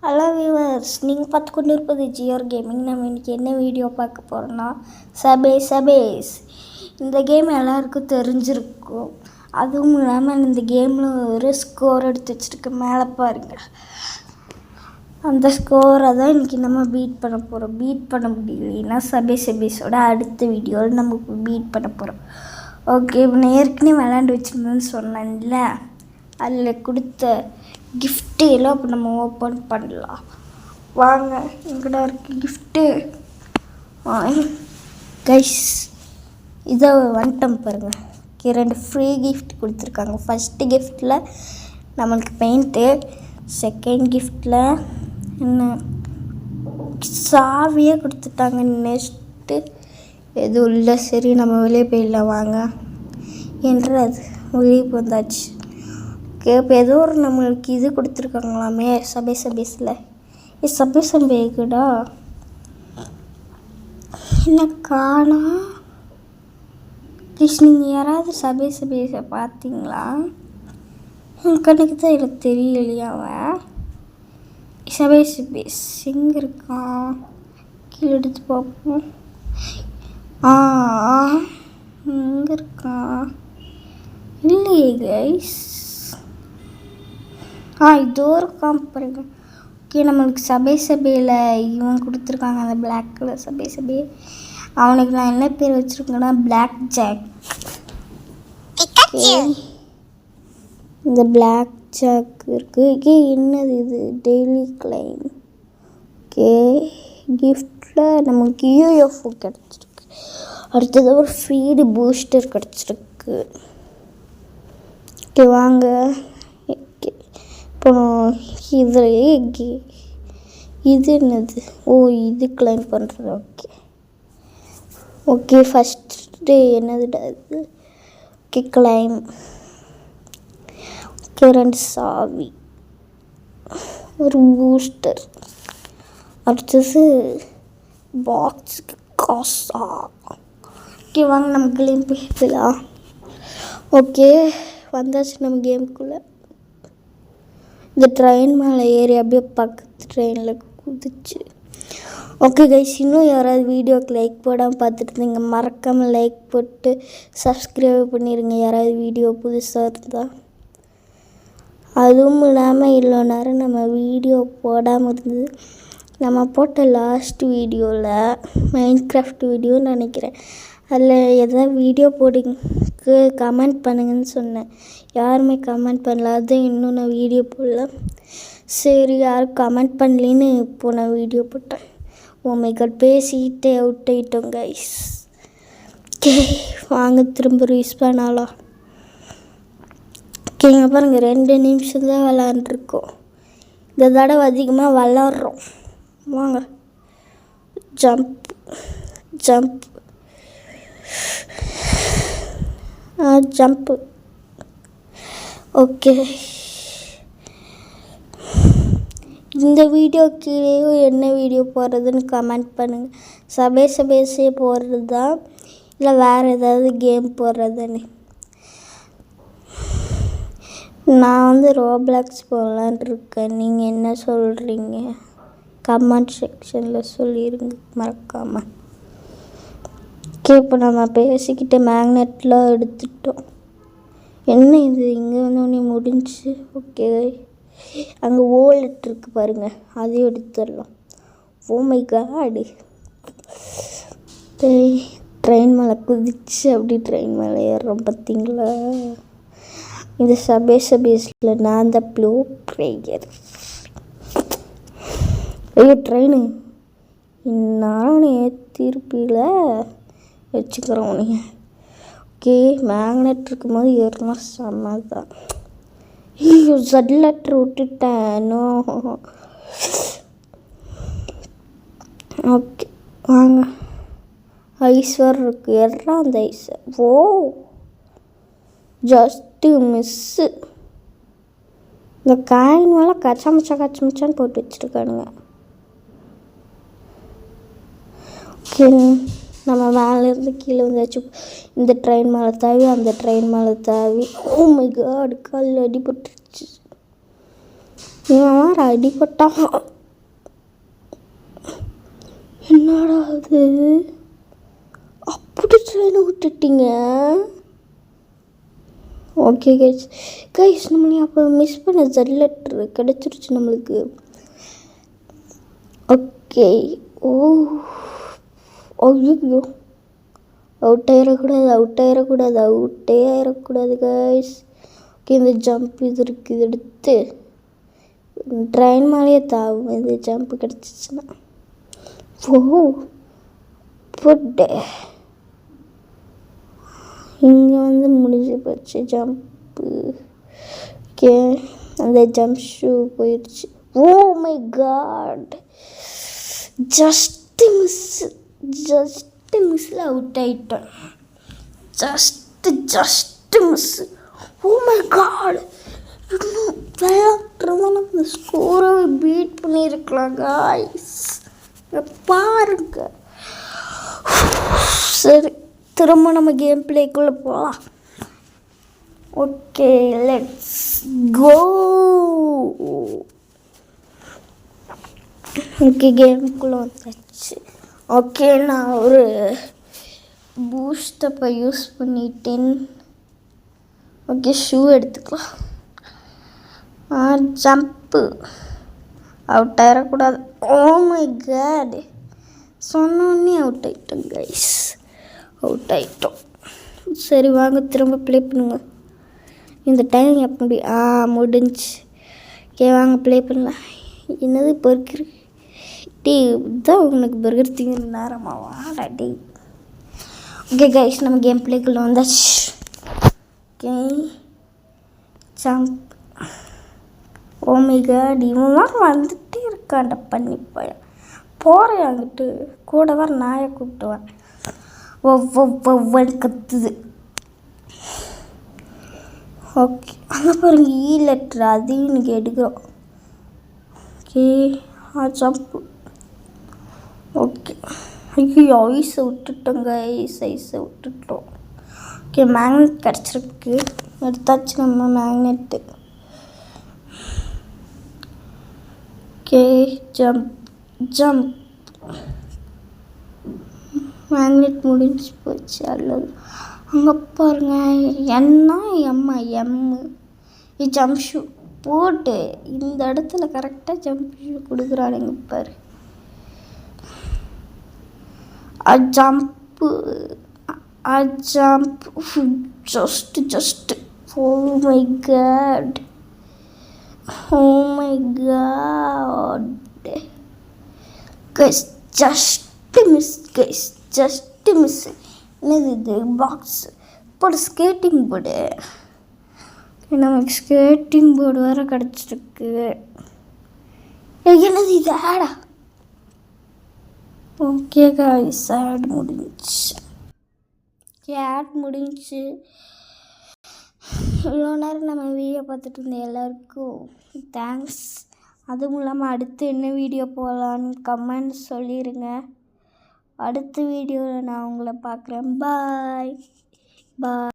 Hello viewers, நீங்கள் பார்த்து கொண்டு இருப்பது ஜிஆர் கேமிங். நம்ம இன்றைக்கி என்ன வீடியோ பார்க்க போகிறோன்னா சபேஸ். இந்த கேம் எல்லாருக்கும் தெரிஞ்சிருக்கும். அதுவும் இல்லாமல் இந்த கேமில் ஒரு ஸ்கோர் எடுத்து வச்சுருக்க மேலே பாருங்கள். அந்த ஸ்கோரை தான் இன்றைக்கி நம்ம பீட் பண்ண போகிறோம். பீட் பண்ண முடியலைன்னா சபேஸோட அடுத்த வீடியோவில் நம்ம பீட் பண்ண போகிறோம். ஓகே, இப்போ நான் ஏற்கனவே விளையாண்டு வச்சுருந்தேன்னு சொன்னேன்ல, அதில் கொடுத்த கிஃப்ட்டு எல்லாம் இப்போ நம்ம ஓப்பன் பண்ணலாம். வாங்க, எங்கடா இருக்குது கிஃப்ட்டு? கைஸ், இதை வந்துட்டோம் பாருங்கள். ஓகே, 2 ஃப்ரீ கிஃப்ட் கொடுத்துருக்காங்க. ஃபஸ்ட்டு கிஃப்ட்டில் நம்மளுக்கு பெயிண்ட்டு, செகண்ட் கிஃப்ட்டில் என்ன சாவியே கொடுத்துட்டாங்க. நெக்ஸ்ட்டு எதுவும் இல்லை. சரி, நம்ம வெளியே போயிடலாம் வாங்க. என்றது வெளியே வந்தாச்சு. ஓகே, இப்போ ஏதோ ஒரு நம்மளுக்கு இது கொடுத்துருக்காங்களாமே சபேஸில். சபேக்குடா என்ன காணா? நீங்கள் யாராவது சபேஸை பார்த்தீங்களா? என் கணக்கு தான் எனக்கு தெரியலையா. அவன் சபேஸ் எங்கே இருக்கான்? கீழே எடுத்து பார்ப்போம். எங்கே இருக்கான்? இல்லையே கைஸ். இதோ இருக்கான் பாருங்க. ஓகே, நம்மளுக்கு சபையில் இவன் கொடுத்துருக்காங்க, அந்த பிளாக் கலர் சபை. அவனுக்கு நான் என்ன பேர் வச்சுருக்கேன்னா பிளாக் ஜாக். இந்த பிளாக் ஜாக் இருக்குது. என்னது இது? Daily claim. ஓகே, கிஃப்டில் நமக்கு யூஎஃப்ஓ கிடச்சிருக்கு. அடுத்தது ஒரு ஃபீடு பூஸ்டர் கிடச்சிருக்கு. ஓகே வாங்க. அப்புறம் இது என்னது? இது கிளைம் பண்ணுறது. ஓகே ஃபஸ்ட்டு என்னதுடா இது? Okay claim. ஓகே 2 சாவி, ஒரு பூஸ்டர். அடுத்தது பாக்ஸுக்கு காசா. ஓகே வாங்க, நம்ம கிளைம் போயிடலாம். ஓகே வந்தாச்சு நம்ம கேமுக்குள்ளே. இந்த ட்ரெயின் மேலே ஏறி அப்படியே பக்கத்து ட்ரெயினில் குதிச்சு. ஓகே கைஸ், இன்னும் யாராவது வீடியோக்கு லைக் போடாமல் பார்த்துட்டு இருந்தீங்க, மறக்காமல் லைக் போட்டு சப்ஸ்கிரைப் பண்ணிடுங்க. யாராவது வீடியோ புதுசாக இருந்தால். அதுவும் இல்லாமல் இவ்வளோ நேரம் நம்ம வீடியோ போடாமல் இருந்தது. நம்ம போட்ட லாஸ்ட் வீடியோவில் மைன்கிராஃப்ட் வீடியோன்னு நினைக்கிறேன். அதில் எதாவது வீடியோ போடுங்க, கமெண்ட் பண்ணுங்கன்னு சொன்னேன். யாருமே கமெண்ட் பண்ணல. அதுவும் இன்னும் நான் வீடியோ போடல. சரி, யாரும் கமெண்ட் பண்ணலின்னு இப்போது நான் வீடியோ போட்டேன். மை காட், பேசிக்கிட்டே அவுட் ஆகிட்டோம் கைஸ். ஓகே வாங்க, திரும்ப ரீஸ் பண்ணலாம். ஓகேங்க பாருங்கள், 2 நிமிஷம் தான் விளாண்டுருக்கோம். இந்த தடவை அதிகமாக விளாட்றோம். வாங்க, ஜம்ப்பு. ஓகே, இந்த வீடியோ கீழேயும் என்ன வீடியோ போடுறதுன்னு கமெண்ட் பண்ணுங்கள். சபேஸே போடுறது தான், இல்லை வேறு ஏதாவது கேம் போடுறதுன்னு. நான் ரோப்ளாக்ஸ் போடலான் இருக்கேன். நீங்கள் என்ன சொல்கிறீங்க? கமெண்ட் செக்ஷனில் சொல்லிடுங்க மறக்காமல். ஓகே, இப்போ நம்ம பேசிக்கிட்டு மேக்னெட்லாம் எடுத்துட்டோம். என்ன இது? இங்கே வந்தோடனே முடிஞ்சு. ஓகே, அங்கே ஓலெட் இருக்குது பாருங்கள், அதையும் எடுத்துடலாம். மை காடு, ட்ரெயின் மேலே குதிச்சு அப்படி ட்ரெயின் மேலே ஏறுறோம் பார்த்தீங்களா? இந்த சபேஸில் நான் தான் ப்ளூ பிளேயர். ஐயோ ட்ரெயின் நான் ஏற்றிருப்பில வச்சுக்கிறோம் நீங்கள். ஓகே, மேக்னெட் இருக்கும்போது ஏறினா செம்ம தான். ஐயோ லெட்டர் விட்டுட்டேனோ. ஓகே வாங்க, ஐஸ்வர் இருக்குது. ஏறா அந்த ஐஸை. Just miss. இந்த காயின் மேலே கச்சமச்சான்னு போட்டு வச்சுருக்கானுங்க. ஓகே, நம்ம மேலேருந்து கீழே வந்தாச்சு. இந்த ட்ரெயின் மேலே தாவி அந்த ட்ரெயின் மேலே தாவி. மை காட், கால் அடிபட்டுருச்சு. இவன் அடிபட்டான். என்னடா அது, அப்படி ட்ரெயினை விட்டுட்டீங்க. ஓகே கைஸ் நம்ம அப்போ மிஸ் பண்ண ஜெட் லெட்ரு கிடச்சிருச்சு நம்மளுக்கு. ஓகே. ஓ ஐயோ, அவுட் ஆயிடக்கூடாது கைஸ். ஓகே, இந்த ஜம்ப் இது இருக்குது, இது எடுத்து ட்ரெயின் மேலேயே தாவும். இது ஜம்ப் கிடச்சிச்சுன்னா போட்டு இங்கே வந்து முடிஞ்சு போச்சு ஜம்ப்பு. ஓகே, அந்த ஜம்ப் ஷூ போயிடுச்சு. ஓ மை காட், ஜஸ்ட்டு மிஸ்ஸில் அவுட் ஆகிட்டோம். Just miss. Oh my god, இன்னும் விளையாட்டுறதான இந்த ஸ்கோரை பீட் பண்ணியிருக்கலாம் காய்ஸ். பாருங்க. சரி, திரும்ப நம்ம கேம் பிளேக்குள்ளே போகலாம். Okay, let's go. ஓகே, கேமுக்குள்ளே வந்தாச்சு. ஓகே, நான் ஒரு பூஸ்டப்பை யூஸ் பண்ணிட்டேன். ஓகே, ஷூ எடுத்துக்கலாம். ஜம்ப்பு அவுட் ஆகிடக்கூடாது. ஓ மை காட், சொன்னோன்னே அவுட் ஆகிட்டோம் கைஸ், அவுட் ஆகிட்டோம். சரி வாங்க திரும்ப ப்ளே பண்ணுங்க. இந்த டைம் எப்படி முடிஞ்சு. ஓகே வாங்க ப்ளே பண்ணலாம். என்னது பர்கர் டீ, இதுதான் உங்களுக்கு பர்கர் திங்கிற நேரமா? வாடா டீ. ஓகே கைஸ், நம்ம கேம் பிளேக்குள்ளே வந்தாச்சு. Okay, jump. Oh my God, இவன் வந்துட்டே இருக்கான்ட பண்ணி போகிறேன் அங்கிட்டு. கூட வர நாயை கூப்பிட்டுவேன். ஒவ்வொரு கத்துது. ஓகே, அங்கே பாருங்க ஈ லெட்ரு, அதையும் இன்றைக்கி எடுக்கிறோம். Okay, jump. ஓகே, ஐயோ ஐஸை விட்டுட்டோங்க, ஐஸை விட்டுட்டோம். ஓகே, மேக்னெட் கிடச்சிருக்கு, எடுத்தாச்சு நம்ம மேக்னெட்டு. Okay, jump. மேக்னெட் முடிஞ்சு போச்சு. அல்லது அங்கே பாருங்க எம்மு ஜம்ப் ஷூ போட்டு இந்த இடத்துல கரெக்டாக ஜம்ப் ஷூ கொடுக்குறானுங்க பாரு. Jump just oh my God guys, just miss. என்னது இது பாக்ஸ் போடு, ஸ்கேட்டிங் போர்டு. நமக்கு ஸ்கேட்டிங் போர்டு வேறு கிடச்சிருக்கு. என்னது இது ஆடா? ஓகே கைஸ், ஆட் முடிஞ்சிச்சு. இவ்வளோ நேரம் நம்ம வீடியோ பார்த்துட்டு இருந்த எல்லாருக்கும் தேங்க்ஸ். அதுவும் இல்லாமல் அடுத்து என்ன வீடியோ போகலான்னு கமெண்ட் சொல்லிடுங்க. அடுத்த வீடியோவில் நான் உங்களை பார்க்குறேன். பாய்.